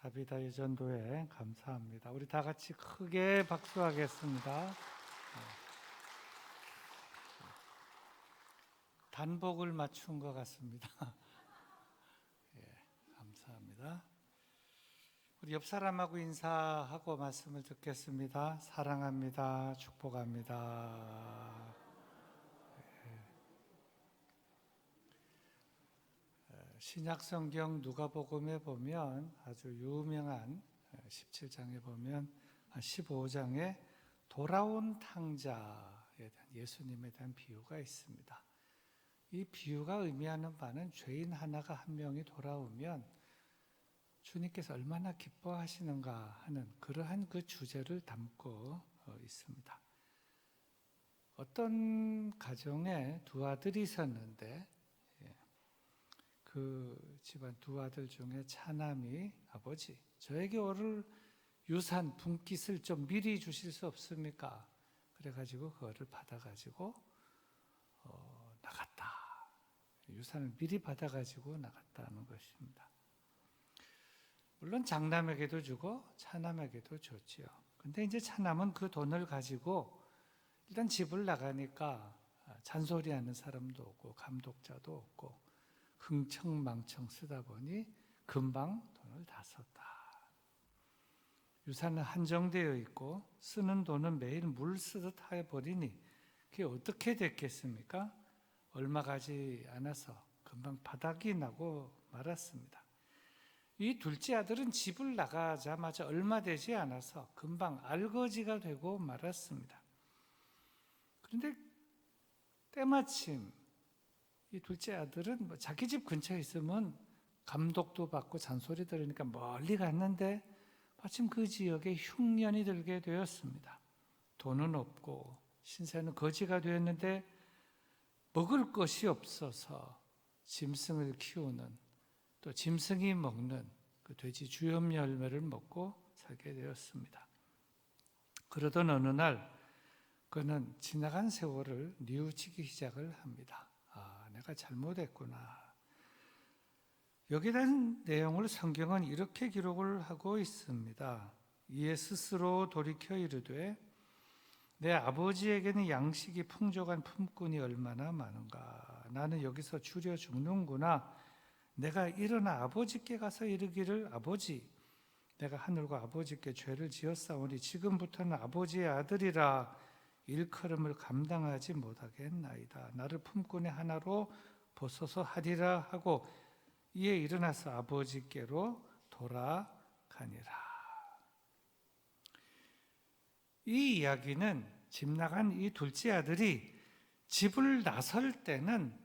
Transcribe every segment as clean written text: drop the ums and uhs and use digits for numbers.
다비다 예전도에 감사합니다. 우리 다 같이 크게 박수하겠습니다. 단복을 맞춘 것 같습니다. 예, 감사합니다. 우리 옆 사람하고 인사하고 말씀을 듣겠습니다. 사랑합니다. 축복합니다. 신약성경 누가복음에 보면 아주 유명한 17장에 보면 15장에 돌아온 탕자에 대한 예수님에 대한 비유가 있습니다. 이 비유가 의미하는 바는 죄인 하나가 한 명이 돌아오면 주님께서 얼마나 기뻐하시는가 하는 그러한 그 주제를 담고 있습니다. 어떤 가정에 두 아들이 있었는데 그 집안 두 아들 중에 차남이 아버지 저에게 오를 유산 분깃을 좀 미리 주실 수 없습니까? 그래가지고 그거를 받아가지고 나갔다. 유산을 미리 받아가지고 나갔다는 것입니다. 물론 장남에게도 주고 차남에게도 줬지요. 근데 이제 차남은 그 돈을 가지고 일단 집을 나가니까 잔소리하는 사람도 없고 감독자도 없고 흥청망청 쓰다 보니 금방 돈을 다 썼다. 유산은 한정되어 있고 쓰는 돈은 매일 물 쓰듯 해버리니 그게 어떻게 됐겠습니까? 얼마 가지 않아서 금방 바닥이 나고 말았습니다. 이 둘째 아들은 집을 나가자마자 얼마 되지 않아서 금방 알거지가 되고 말았습니다. 그런데 때마침 이 둘째 아들은 자기 집 근처에 있으면 감독도 받고 잔소리 들으니까 멀리 갔는데 마침 그 지역에 흉년이 들게 되었습니다. 돈은 없고 신세는 거지가 되었는데 먹을 것이 없어서 짐승을 키우는 또 짐승이 먹는 그 돼지 주염 열매를 먹고 살게 되었습니다. 그러던 어느 날 그는 지나간 세월을 뉘우치기 시작을 합니다. 내가 잘못했구나. 여기에 대한 내용을 성경은 이렇게 기록을 하고 있습니다. 이에 스스로 돌이켜 이르되 내 아버지에게는 양식이 풍족한 품꾼이 얼마나 많은가. 나는 여기서 줄여 죽는구나. 내가 일어나 아버지께 가서 이르기를 아버지 내가 하늘과 아버지께 죄를 지었사오니 지금부터는 아버지의 아들이라 일컬음을 감당하지 못하겠나이다. 나를 품꾼의 하나로 보소서 하리라 하고 이에 일어나서 아버지께로 돌아가니라. 이 이야기는 집 나간 이 둘째 아들이 집을 나설 때는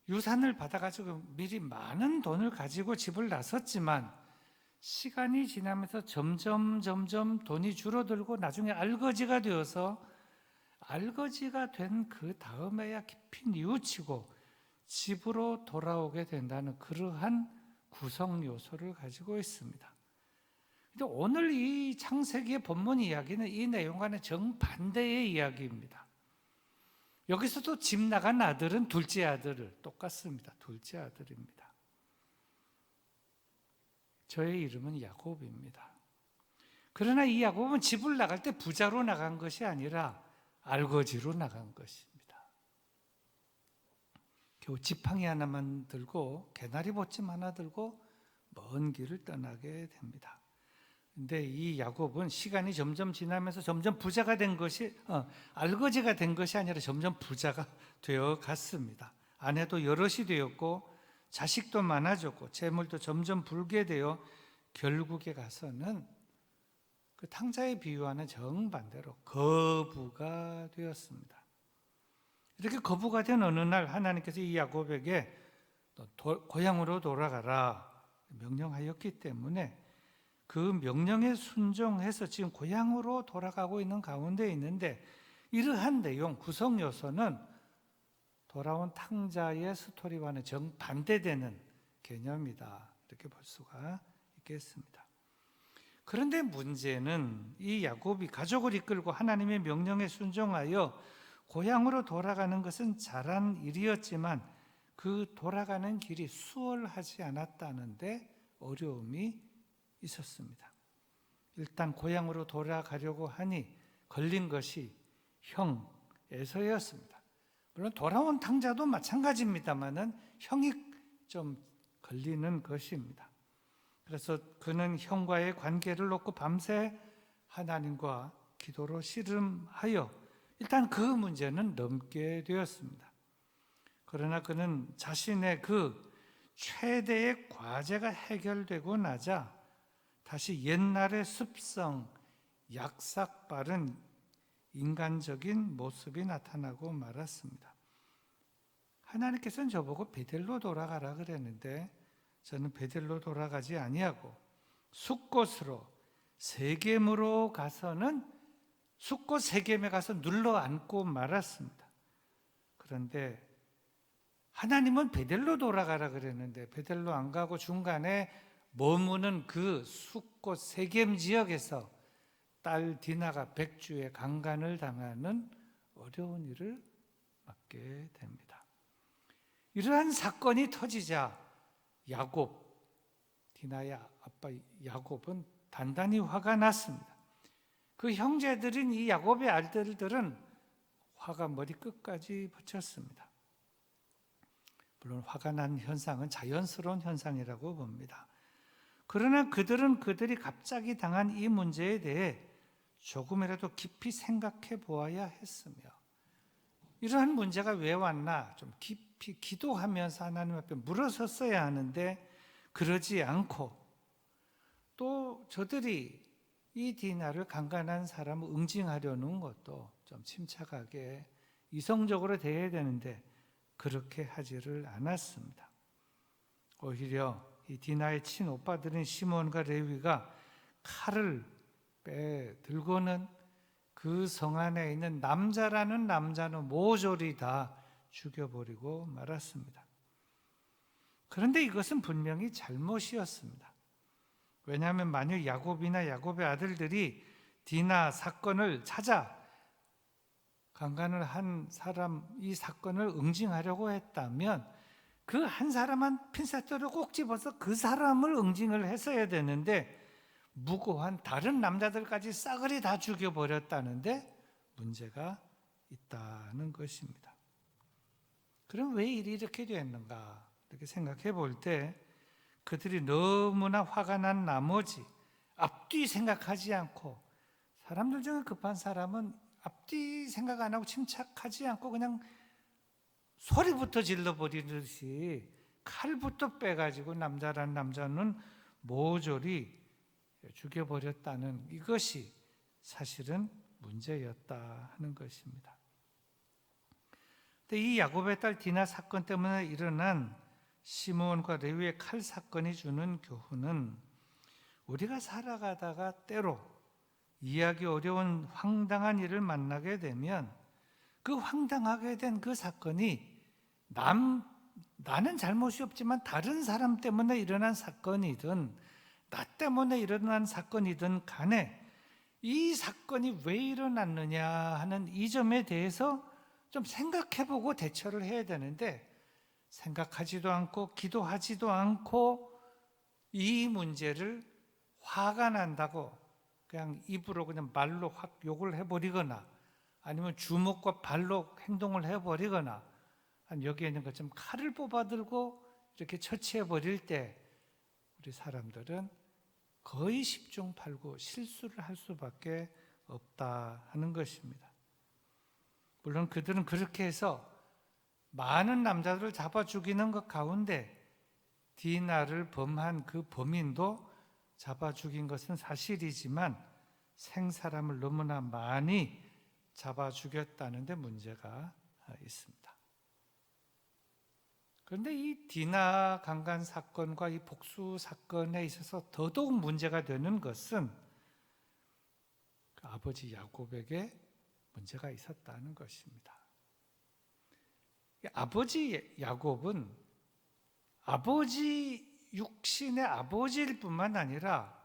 유산을 받아가지고 미리 많은 돈을 가지고 집을 나섰지만 시간이 지나면서 점점 돈이 줄어들고 나중에 알거지가 되어서 알거지가 된 그 다음에야 깊이 뉘우치고 집으로 돌아오게 된다는 그러한 구성 요소를 가지고 있습니다. 근데 오늘 이 창세기의 본문 이야기는 이 내용과는 정반대의 이야기입니다. 여기서도 집 나간 아들은 둘째 아들을 똑같습니다. 둘째 아들입니다. 저의 이름은 야곱입니다. 그러나 이 야곱은 집을 나갈 때 부자로 나간 것이 아니라 알거지로 나간 것입니다. 겨우 지팡이 하나만 들고 개나리 보침 하나 들고 먼 길을 떠나게 됩니다. 근데 이 야곱은 시간이 점점 지나면서 점점 부자가 된 것이 알거지가 된 것이 아니라 점점 부자가 되어 갔습니다. 아내도 여럿이 되었고 자식도 많아졌고 재물도 점점 불게 되어 결국에 가서는 그 탕자의 비유와는 정반대로 거부가 되었습니다. 이렇게 거부가 된 어느 날 하나님께서 이 야곱에게 고향으로 돌아가라 명령하였기 때문에 그 명령에 순종해서 지금 고향으로 돌아가고 있는 가운데 있는데 이러한 내용, 구성 요소는 돌아온 탕자의 스토리와는 정반대되는 개념이다. 이렇게 볼 수가 있겠습니다. 그런데 문제는 이 야곱이 가족을 이끌고 하나님의 명령에 순종하여 고향으로 돌아가는 것은 잘한 일이었지만 그 돌아가는 길이 수월하지 않았다는데 어려움이 있었습니다. 일단 고향으로 돌아가려고 하니 걸린 것이 형 에서였습니다. 물론 돌아온 탕자도 마찬가지입니다만은 형이 좀 걸리는 것입니다. 그래서 그는 형과의 관계를 놓고 밤새 하나님과 기도로 씨름하여 일단 그 문제는 넘게 되었습니다. 그러나 그는 자신의 그 최대의 과제가 해결되고 나자 다시 옛날의 습성, 약삭빠른 인간적인 모습이 나타나고 말았습니다. 하나님께서는 저보고 베델로 돌아가라 그랬는데 저는 베델로 돌아가지 아니하고 숫곳으로 세겜으로 가서는 숫곳 세겜에 가서 눌러 앉고 말았습니다. 그런데 하나님은 베델로 돌아가라 그랬는데 베델로 안 가고 중간에 머무는 그 숫곳 세겜 지역에서 딸 디나가 백주에 강간을 당하는 어려운 일을 맡게 됩니다. 이러한 사건이 터지자 야곱, 디나의 아빠 야곱은 단단히 화가 났습니다. 그 형제들인 이 야곱의 아들들은 화가 머리끝까지 붙였습니다. 물론 화가 난 현상은 자연스러운 현상이라고 봅니다. 그러나 그들은 그들이 갑자기 당한 이 문제에 대해 조금이라도 깊이 생각해 보아야 했으며 이러한 문제가 왜 왔나 좀 깊이 기도하면서 하나님 앞에 물어섰어야 하는데 그러지 않고 또 저들이 이 디나를 강간한 사람을 응징하려는 것도 좀 침착하게 이성적으로 대해야 되는데 그렇게 하지를 않았습니다. 오히려 이 디나의 친오빠들인 시몬과 레위가 칼을 빼들고는 그 성 안에 있는 남자라는 남자는 모조리 다 죽여버리고 말았습니다. 그런데 이것은 분명히 잘못이었습니다. 왜냐하면 만약 야곱이나 야곱의 아들들이 디나 사건을 찾아 강간을 한 사람 이 사건을 응징하려고 했다면 그 한 사람한 핀셋으로 꼭 집어서 그 사람을 응징을 했어야 되는데 무고한 다른 남자들까지 싸그리 다 죽여버렸다는데 문제가 있다는 것입니다. 그럼 왜 일이 이렇게 됐는가 이렇게 생각해 볼 때 그들이 너무나 화가 난 나머지 앞뒤 생각하지 않고 사람들 중에 급한 사람은 앞뒤 생각 안 하고 침착하지 않고 그냥 소리부터 질러버리듯이 칼부터 빼가지고 남자란 남자는 모조리 죽여버렸다는 이것이 사실은 문제였다 하는 것입니다. 근데 이 야곱의 딸 디나 사건 때문에 일어난 시므온과 레위의 칼 사건이 주는 교훈은 우리가 살아가다가 때로 이해하기 어려운 황당한 일을 만나게 되면 그 황당하게 된 그 사건이 나는 잘못이 없지만 다른 사람 때문에 일어난 사건이든 나 때문에 일어난 사건이든 간에 이 사건이 왜 일어났느냐 하는 이 점에 대해서 좀 생각해보고 대처를 해야 되는데 생각하지도 않고 기도하지도 않고 이 문제를 화가 난다고 그냥 입으로 그냥 말로 확 욕을 해버리거나 아니면 주먹과 발로 행동을 해버리거나 여기에 있는 것처럼 칼을 뽑아들고 이렇게 처치해버릴 때 우리 사람들은 거의 10중 8구 실수를 할 수밖에 없다 하는 것입니다. 물론 그들은 그렇게 해서 많은 남자들을 잡아 죽이는 것 가운데 디나를 범한 그 범인도 잡아 죽인 것은 사실이지만 생사람을 너무나 많이 잡아 죽였다는 데 문제가 있습니다. 그런데 이 디나 강간 사건과 이 복수 사건에 있어서 더더욱 문제가 되는 것은 그 아버지 야곱에게 문제가 있었다는 것입니다. 아버지 야곱은 아버지 육신의 아버지일 뿐만 아니라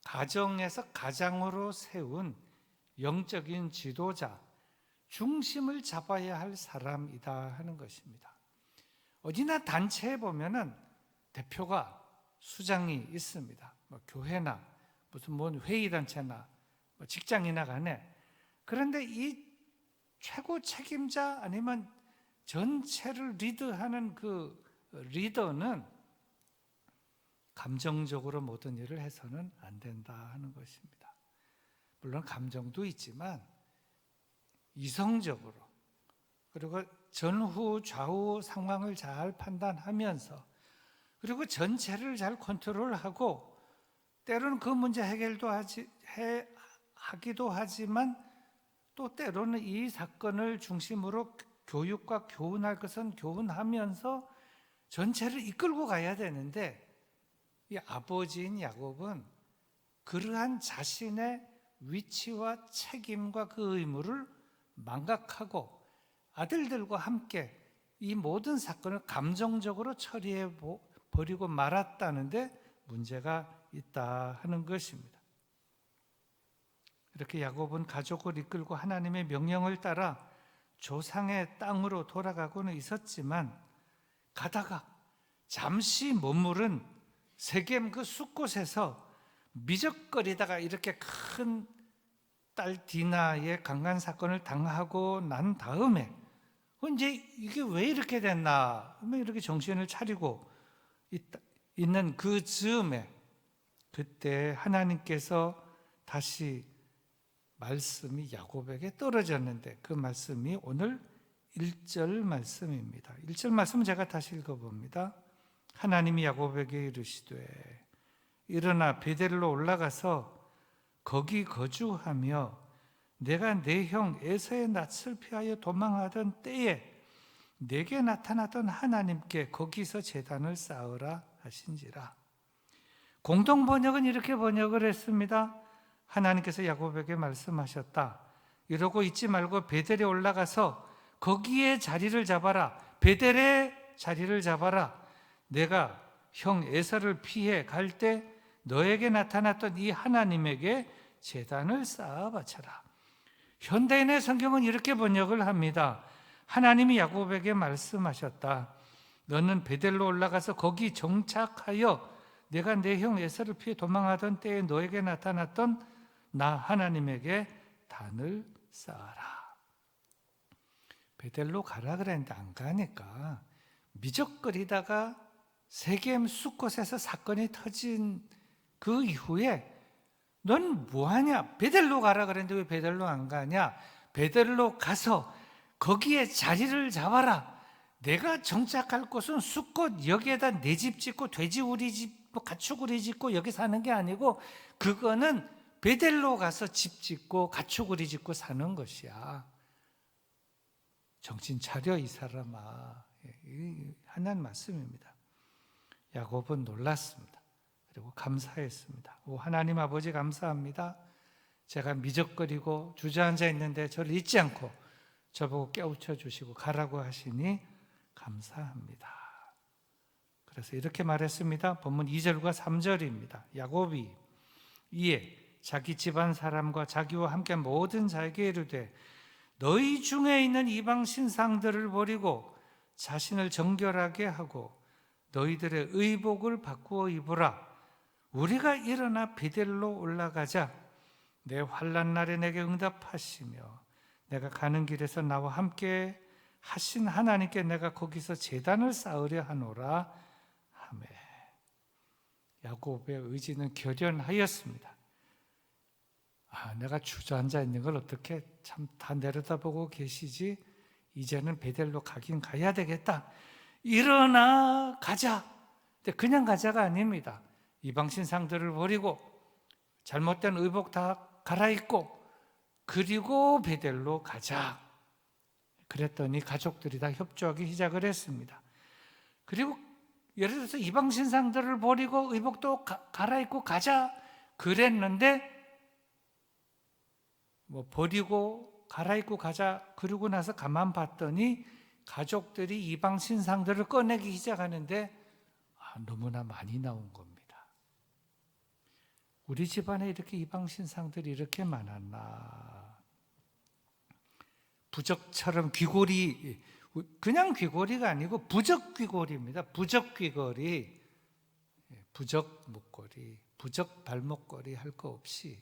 가정에서 가장으로 세운 영적인 지도자, 중심을 잡아야 할 사람이다 하는 것입니다. 어디나 단체에 보면은 대표가 수장이 있습니다. 뭐 교회나 무슨 뭐 회의단체나 뭐 직장이나 간에, 그런데 이 최고 책임자 아니면 전체를 리드하는 그 리더는 감정적으로 모든 일을 해서는 안 된다 하는 것입니다. 물론 감정도 있지만 이성적으로, 그리고 전후 좌우 상황을 잘 판단하면서, 그리고 전체를 잘 컨트롤하고, 때로는 그 문제 해결도 하기도 하지만 또 때로는 이 사건을 중심으로 교육과 교훈할 것은 교훈하면서 전체를 이끌고 가야 되는데, 이 아버지인 야곱은 그러한 자신의 위치와 책임과 그 의무를 망각하고 아들들과 함께 이 모든 사건을 감정적으로 처리해 버리고 말았다는데 문제가 있다 하는 것입니다. 이렇게 야곱은 가족을 이끌고 하나님의 명령을 따라 조상의 땅으로 돌아가고는 있었지만, 가다가 잠시 머무른 세겜 그 숲곳에서 미적거리다가 이렇게 큰 딸 디나의 강간 사건을 당하고 난 다음에 이제 이게 왜 이렇게 됐나 이렇게 정신을 차리고 있는 그 즈음에, 그때 하나님께서 다시 말씀이 야곱에게 떨어졌는데, 그 말씀이 오늘 1절 말씀입니다. 1절 말씀 제가 다시 읽어봅니다. 하나님이 야곱에게 이르시되 일어나 베델로 올라가서 거기 거주하며 내가 내 형 에서의 낯을 피하여 도망하던 때에 내게 나타났던 하나님께 거기서 제단을 쌓으라 하신지라. 공동 번역은 이렇게 번역을 했습니다. 하나님께서 야곱에게 말씀하셨다. 이러고 있지 말고 베델에 올라가서 거기에 자리를 잡아라. 베델에 자리를 잡아라. 내가 형 에서를 피해 갈 때 너에게 나타났던 이 하나님에게 제단을 쌓아 바쳐라. 현대인의 성경은 이렇게 번역을 합니다. 하나님이 야곱에게 말씀하셨다. 너는 베델로 올라가서 거기 정착하여 내가 내 형 에서를 피해 도망하던 때에 너에게 나타났던 나 하나님에게 단을 쌓아라. 베델로 가라 그랬는데 안 가니까 미적거리다가 세겜 숲곳에서 사건이 터진 그 이후에 넌 뭐하냐? 베델로 가라 그랬는데 왜 베델로 안 가냐? 베델로 가서 거기에 자리를 잡아라. 내가 정착할 곳은 숲곳, 여기에다 내 집 짓고 돼지우리 짓고 가축우리 짓고 여기 사는 게 아니고, 그거는 베델로 가서 집 짓고 가축우리 짓고 사는 것이야. 정신 차려 이 사람아. 하나님 말씀입니다. 야곱은 놀랐습니다. 그리고 감사했습니다. 오, 하나님 아버지 감사합니다. 제가 미적거리고 주저앉아 있는데 저를 잊지 않고 저보고 깨우쳐 주시고 가라고 하시니 감사합니다. 그래서 이렇게 말했습니다. 본문 2절과 3절입니다. 야곱이 이에 자기 집안 사람과 자기와 함께 모든 자에게 이르되 너희 중에 있는 이방 신상들을 버리고 자신을 정결하게 하고 너희들의 의복을 바꾸어 입으라. 우리가 일어나 베델로 올라가자. 내 환난 날에 내게 응답하시며 내가 가는 길에서 나와 함께 하신 하나님께 내가 거기서 제단을 쌓으려 하노라 하매. 야곱의 의지는 결연하였습니다. 내가 주저앉아 있는 걸 어떻게 참 다 내려다보고 계시지? 이제는 베델로 가긴 가야 되겠다. 일어나 가자. 근데 그냥 가자가 아닙니다. 이방 신상들을 버리고 잘못된 의복 다 갈아입고 그리고 베델로 가자. 그랬더니 가족들이 다 협조하기 시작을 했습니다. 그리고 예를 들어서 이방 신상들을 버리고 의복도 갈아입고 가자 그랬는데, 버리고 갈아입고 가자 그러고 나서 가만 봤더니 가족들이 이방 신상들을 꺼내기 시작하는데 너무나 많이 나온 겁니다. 우리 집안에 이렇게 이방 신상들이 이렇게 많았나? 부적처럼 귀걸이, 그냥 귀걸이가 아니고 부적 귀걸이입니다. 부적 귀걸이, 부적 목걸이, 부적 발목걸이 할 거 없이,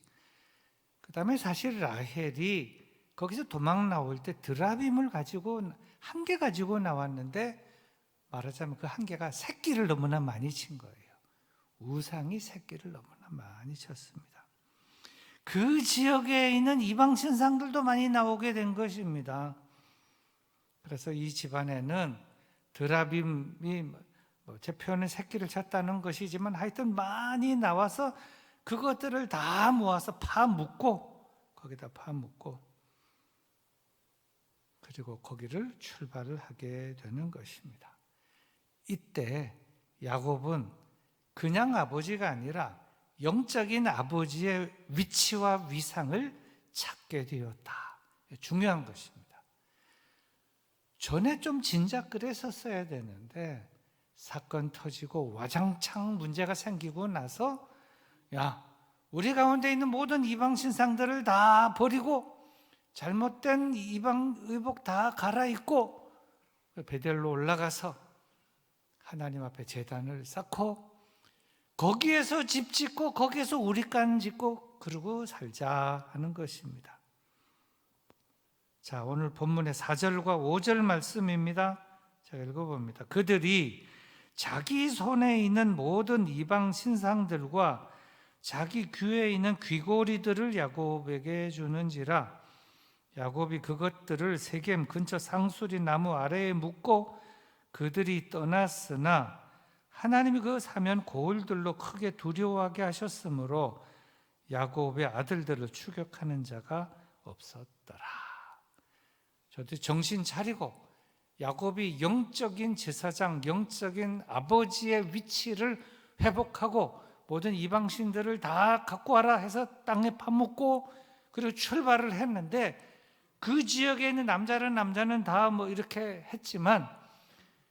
그 다음에 사실 라헬이 거기서 도망 나올 때 드라빔을 가지고 한 개 가지고 나왔는데, 말하자면 그 한 개가 새끼를 너무나 많이 친 거예요. 우상이 새끼를 너무나 많이 쳤습니다. 그 지역에 있는 이방 신상들도 많이 나오게 된 것입니다. 그래서 이 집안에는 드라빔이 제 표현은 새끼를 쳤다는 것이지만 하여튼 많이 나와서 그것들을 다 모아서 파묻고, 거기다 파묻고, 그리고 거기를 출발을 하게 되는 것입니다. 이때 야곱은 그냥 아버지가 아니라 영적인 아버지의 위치와 위상을 찾게 되었다. 중요한 것입니다. 전에 좀 진작 그랬었어야 되는데 사건 터지고 와장창 문제가 생기고 나서, 야, 우리 가운데 있는 모든 이방 신상들을 다 버리고 잘못된 이방 의복 다 갈아입고 베델로 올라가서 하나님 앞에 제단을 쌓고 거기에서 집 짓고 거기에서 우리간 짓고 그러고 살자 하는 것입니다. 자, 오늘 본문의 4절과 5절 말씀입니다. 제가 읽어봅니다. 그들이 자기 손에 있는 모든 이방 신상들과 자기 귀에 있는 귀고리들을 야곱에게 주는지라 야곱이 그것들을 세겜 근처 상수리 나무 아래에 묻고 그들이 떠났으나 하나님이 그 사면 고을들로 크게 두려워하게 하셨으므로 야곱의 아들들을 추격하는 자가 없었더라. 저도 정신 차리고 야곱이 영적인 제사장, 영적인 아버지의 위치를 회복하고 모든 이방신들을 다 갖고 와라 해서 땅에 파묻고 그리고 출발을 했는데, 그 지역에 있는 남자는 다 뭐 이렇게 했지만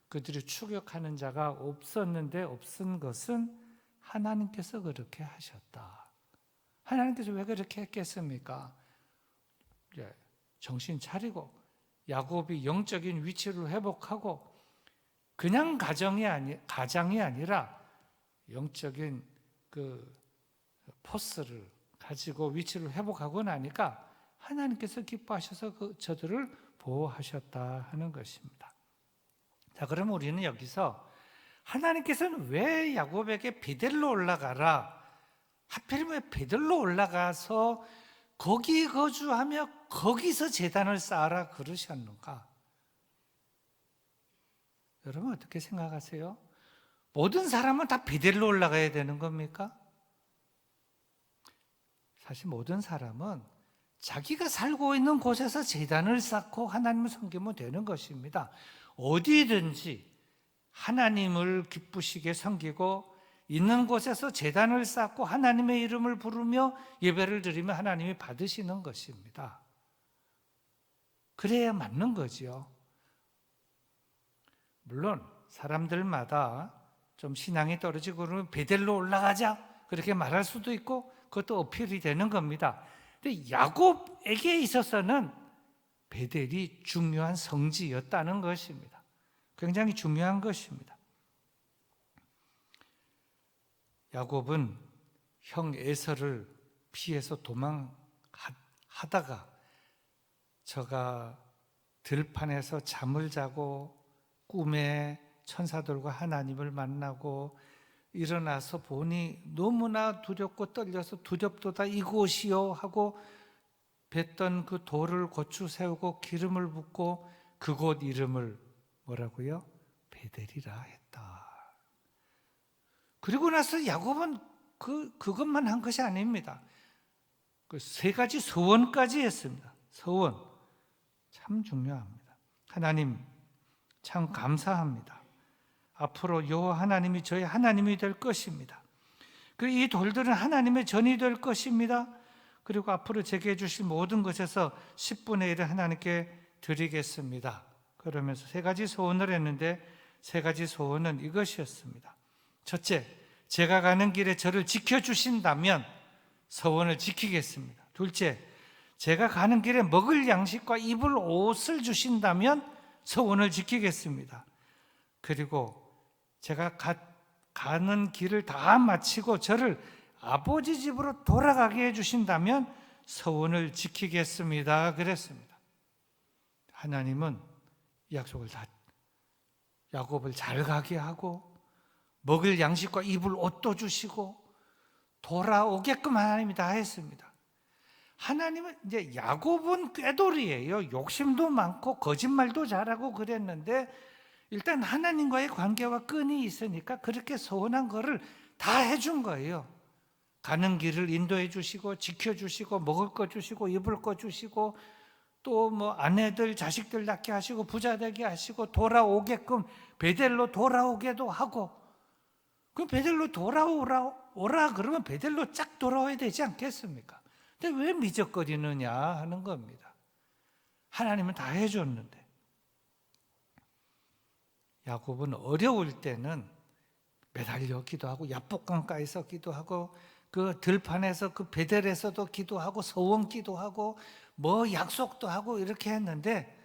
그들이 추격하는 자가 없었는데, 없은 것은 하나님께서 그렇게 하셨다. 하나님께서 왜 그렇게 했겠습니까? 정신 차리고 야곱이 영적인 위치를 회복하고 그냥 가장이 아니라 영적인 그 포스를 가지고 위치를 회복하고 나니까 하나님께서 기뻐하셔서 저들을 보호하셨다 하는 것입니다. 자, 그럼 우리는 여기서 하나님께서는 왜 야곱에게 베델로 올라가라, 하필이면 베델로 올라가서 거기 거주하며 거기서 제단을 쌓아라 그러셨는가? 여러분 어떻게 생각하세요? 모든 사람은 다 베델로 올라가야 되는 겁니까? 사실 모든 사람은 자기가 살고 있는 곳에서 제단을 쌓고 하나님을 섬기면 되는 것입니다. 어디든지 하나님을 기쁘시게 섬기고 있는 곳에서 제단을 쌓고 하나님의 이름을 부르며 예배를 드리면 하나님이 받으시는 것입니다. 그래야 맞는 거지요. 물론 사람들마다 좀 신앙이 떨어지고 그러면 베델로 올라가자 그렇게 말할 수도 있고 그것도 어필이 되는 겁니다. 근데 야곱에게 있어서는 베델이 중요한 성지였다는 것입니다. 굉장히 중요한 것입니다. 야곱은 형 에서를 피해서 도망하다가 저가 들판에서 잠을 자고 꿈에 천사들과 하나님을 만나고 일어나서 보니 너무나 두렵고 떨려서 두렵도다 이곳이요 하고 뱉던 그 돌을 고추 세우고 기름을 붓고 그곳 이름을 뭐라고요? 베델이라 했다. 그리고 나서 야곱은 그것만 한 것이 아닙니다. 그 세 가지 서원까지 했습니다. 서원 참 중요합니다. 하나님 참 감사합니다. 앞으로 여호와 하나님이 저희 하나님이 될 것입니다. 그리고 이 돌들은 하나님의 전이 될 것입니다. 그리고 앞으로 제게 해주실 모든 것에서 10분의 1을 하나님께 드리겠습니다. 그러면서 세 가지 소원을 했는데 세 가지 소원은 이것이었습니다. 첫째, 제가 가는 길에 저를 지켜주신다면 서원을 지키겠습니다. 둘째, 제가 가는 길에 먹을 양식과 입을 옷을 주신다면 서원을 지키겠습니다. 그리고 제가 가는 길을 다 마치고 저를 아버지 집으로 돌아가게 해주신다면 서원을 지키겠습니다. 그랬습니다. 하나님은 이 약속을 다 야곱을 잘 가게 하고 먹을 양식과 입을 옷도 주시고 돌아오게끔 하나님이 다 했습니다. 하나님은 이제 야곱은 꾀돌이에요. 욕심도 많고 거짓말도 잘하고 그랬는데 일단 하나님과의 관계와 끈이 있으니까 그렇게 서운한 거를 다 해준 거예요. 가는 길을 인도해 주시고 지켜주시고 먹을 거 주시고 입을 거 주시고 또 뭐 아내들 자식들 낳게 하시고 부자 되게 하시고 돌아오게끔 베델로 돌아오게도 하고, 그럼 베델로 돌아오라 그러면 베델로 쫙 돌아와야 되지 않겠습니까? 근데 왜 미적거리느냐 하는 겁니다. 하나님은 다 해줬는데. 야곱은 어려울 때는 매달려 기도하고 야복강가에서 기도하고 그 들판에서 그 베델에서도 기도하고 서원 기도하고 뭐 약속도 하고 이렇게 했는데,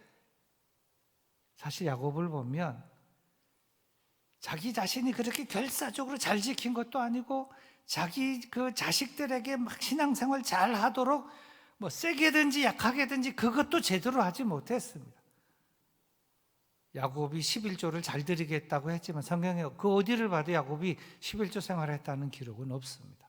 사실 야곱을 보면 자기 자신이 그렇게 결사적으로 잘 지킨 것도 아니고 자기 그 자식들에게 막 신앙생활 잘 하도록 뭐 세게든지 약하게든지 그것도 제대로 하지 못했습니다. 야곱이 11조를 잘 드리겠다고 했지만 성경에 그 어디를 봐도 야곱이 11조 생활했다는 기록은 없습니다.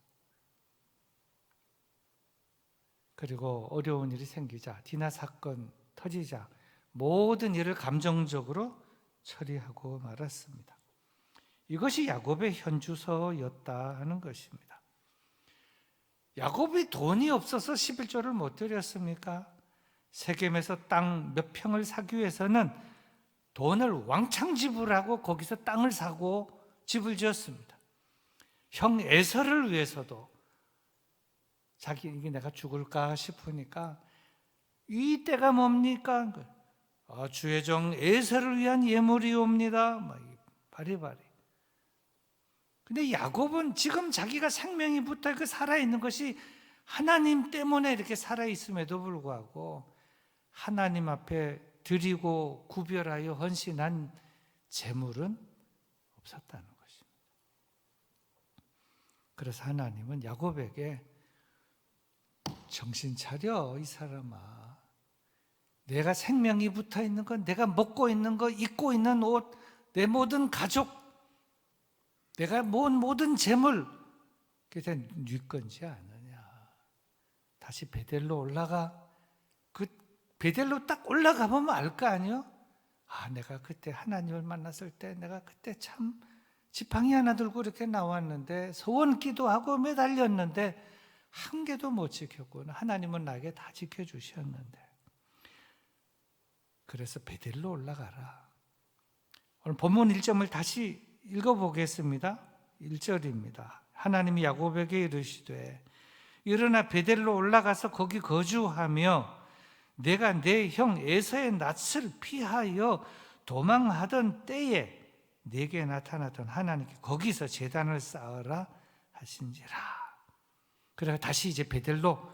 그리고 어려운 일이 생기자, 디나 사건 터지자 모든 일을 감정적으로 처리하고 말았습니다. 이것이 야곱의 현주소였다 하는 것입니다. 야곱이 돈이 없어서 11조를 못 드렸습니까? 세겜에서 땅 몇 평을 사기 위해서는 돈을 왕창 지불하고 거기서 땅을 사고 집을 지었습니다. 형 에서를 위해서도 자기 이게 내가 죽을까 싶으니까 이 때가 뭡니까? 주의 종 에서를 위한 예물이옵니다. 막 바리바리. 근데 야곱은 지금 자기가 생명이 붙어 있고 살아있는 것이 하나님 때문에 이렇게 살아있음에도 불구하고 하나님 앞에 드리고 구별하여 헌신한 재물은 없었다는 것입니다. 그래서 하나님은 야곱에게 정신 차려 이 사람아, 내가 생명이 붙어 있는 건, 내가 먹고 있는 거, 입고 있는 옷, 내 모든 가족, 내가 모은 모든 재물, 그게 네 건지 아느냐. 다시 베델로 올라가. 그 베델로 딱 올라가 보면 알 거 아니에요? 아, 내가 그때 하나님을 만났을 때 내가 그때 참 지팡이 하나 들고 이렇게 나왔는데 소원 기도하고 매달렸는데 한 개도 못 지켰구나. 하나님은 나에게 다 지켜주셨는데. 그래서 베델로 올라가라. 오늘 본문 1점을 다시 읽어보겠습니다. 1절입니다. 하나님이 야곱에게 이르시되 일어나 베델로 올라가서 거기 거주하며 내가 내 형 에서의 낯을 피하여 도망하던 때에 내게 나타나던 하나님께 거기서 제단을 쌓으라 하신지라. 그래서 다시 이제 베델로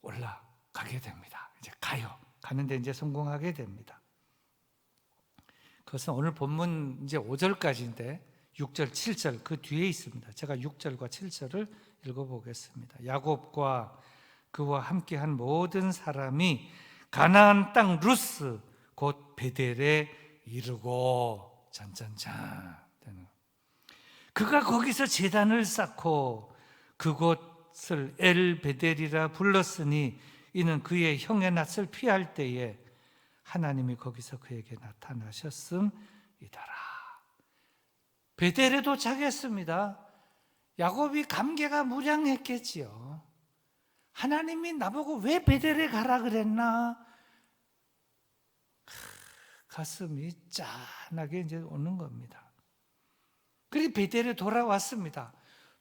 올라가게 됩니다. 이제 가요. 가는데 이제 성공하게 됩니다. 그것은 오늘 본문 이제 5절까지인데 6절, 7절 그 뒤에 있습니다. 제가 6절과 7절을 읽어보겠습니다. 야곱과 그와 함께한 모든 사람이 가나안 땅 루스 곧 베델에 이르고 잔잔잔 그가 거기서 제단을 쌓고 그곳을 엘 베델이라 불렀으니 이는 그의 형의 낯을 피할 때에 하나님이 거기서 그에게 나타나셨음이더라. 베델에 도착했습니다. 야곱이 감개가 무량했겠지요. 하나님이 나보고 왜 베델에 가라 그랬나? 가슴이 짠하게 이제 오는 겁니다. 그리고 베델에 돌아왔습니다.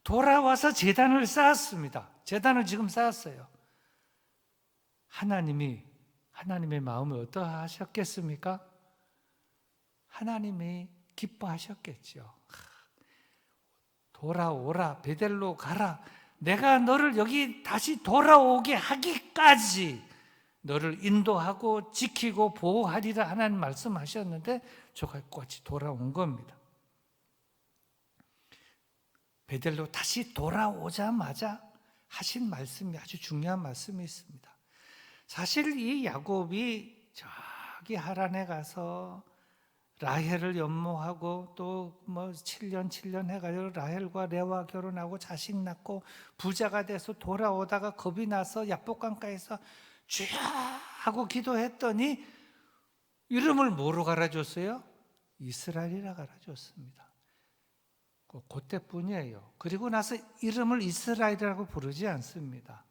돌아와서 제단을 쌓았습니다. 제단을 지금 쌓았어요. 하나님의 마음이 어떠하셨겠습니까? 하나님이 기뻐하셨겠죠. 돌아오라, 베델로 가라. 내가 너를 여기 다시 돌아오게 하기까지 너를 인도하고 지키고 보호하리라 하나님 말씀하셨는데 저같이 돌아온 겁니다. 베델로 다시 돌아오자마자 하신 말씀이 아주 중요한 말씀이 있습니다. 사실 이 야곱이 저기 하란에 가서 라헬을 연모하고 또 뭐 7년 해가지고 라헬과 레와 결혼하고 자식 낳고 부자가 돼서 돌아오다가 겁이 나서 야복강가에서 주여 하고 기도했더니 이름을 뭐로 갈아줬어요? 이스라엘이라 갈아줬습니다. 그때뿐이에요. 그리고 나서 이름을 이스라엘이라고 부르지 않습니다.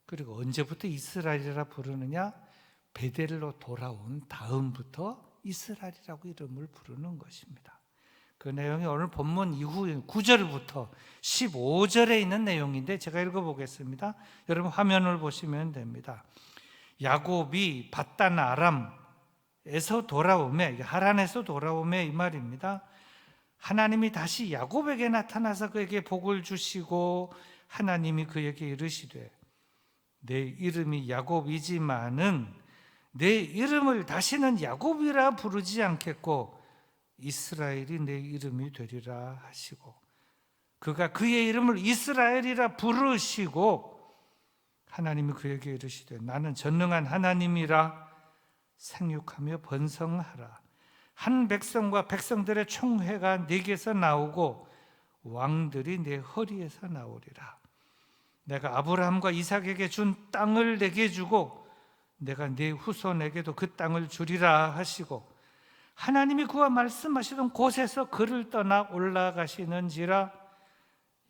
그리고 언제부터 이스라엘이라 부르느냐? 베델로 돌아온 다음부터 이스라엘이라고 이름을 부르는 것입니다. 그 내용이 오늘 본문 이후 9절부터 15절에 있는 내용인데 제가 읽어보겠습니다. 여러분 화면을 보시면 됩니다. 야곱이 밧단 아람에서 돌아오매, 하란에서 오매 이 말입니다. 하나님이 다시 야곱에게 나타나서 그에게 복을 주시고 하나님이 그에게 이르시되 내 이름이 야곱이지만은 내 이름을 다시는 야곱이라 부르지 않겠고 이스라엘이 내 이름이 되리라 하시고 그가 그의 이름을 이스라엘이라 부르시고 하나님이 그에게 이르시되 나는 전능한 하나님이라 생육하며 번성하라. 한 백성과 백성들의 총회가 네게서 나오고 왕들이 내 허리에서 나오리라. 내가 아브라함과 이삭에게 준 땅을 내게 주고 내가 네 후손에게도 그 땅을 주리라 하시고 하나님이 그와 말씀하시던 곳에서 그를 떠나 올라가시는지라.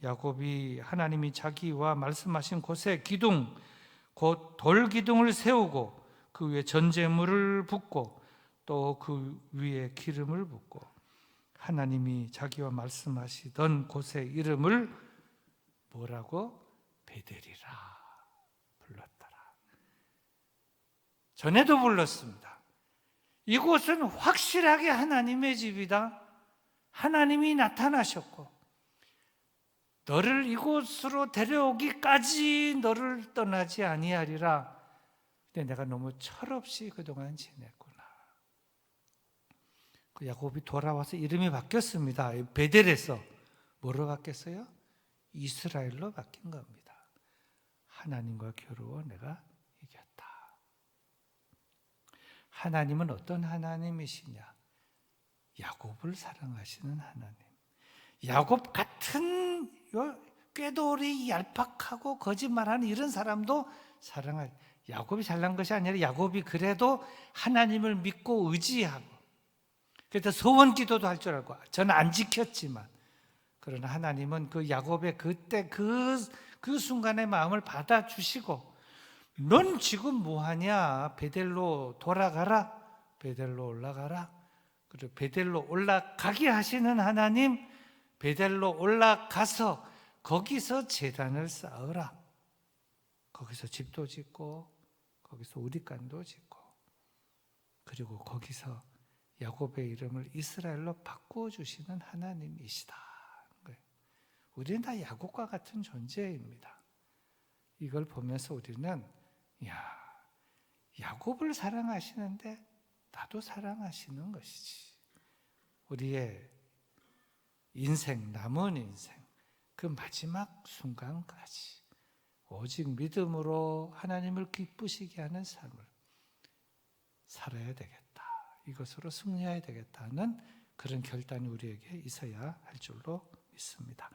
야곱이 하나님이 자기와 말씀하신 곳에 기둥 곧 돌기둥을 세우고 그 위에 전제물을 붓고 또 그 위에 기름을 붓고 하나님이 자기와 말씀하시던 곳의 이름을 뭐라고? 베델이라 불렀더라. 전에도 불렀습니다. 이곳은 확실하게 하나님의 집이다. 하나님이 나타나셨고 너를 이곳으로 데려오기까지 너를 떠나지 아니하리라. 근데 내가 너무 철없이 그동안 지냈구나. 그 야곱이 돌아와서 이름이 바뀌었습니다. 베델에서 뭐로 바뀌었어요? 이스라엘로 바뀐 겁니다. 하나님과 겨루어 내가 이겼다. 하나님은 어떤 하나님이시냐? 야곱을 사랑하시는 하나님. 야곱 같은 꾀돌이 얄팍하고 거짓말하는 이런 사람도 사랑할. 야곱이 잘난 것이 아니라 야곱이 그래도 하나님을 믿고 의지하고 그래서 소원 기도도 할 줄 알고 저는 안 지켰지만 그러나 하나님은 그 야곱의 그때 그 순간의 마음을 받아주시고 넌 지금 뭐하냐? 베델로 돌아가라. 베델로 올라가라. 그리고 베델로 올라가게 하시는 하나님, 베델로 올라가서 거기서 제단을 쌓으라. 거기서 집도 짓고 거기서 우리간도 짓고 그리고 거기서 야곱의 이름을 이스라엘로 바꿔주시는 하나님이시다. 우리는 다 야곱과 같은 존재입니다. 이걸 보면서 우리는 야곱을 사랑하시는데 나도 사랑하시는 것이지. 우리의 인생, 남은 인생, 그 마지막 순간까지 오직 믿음으로 하나님을 기쁘시게 하는 삶을 살아야 되겠다. 이것으로 승리해야 되겠다는 그런 결단이 우리에게 있어야 할 줄로 믿습니다.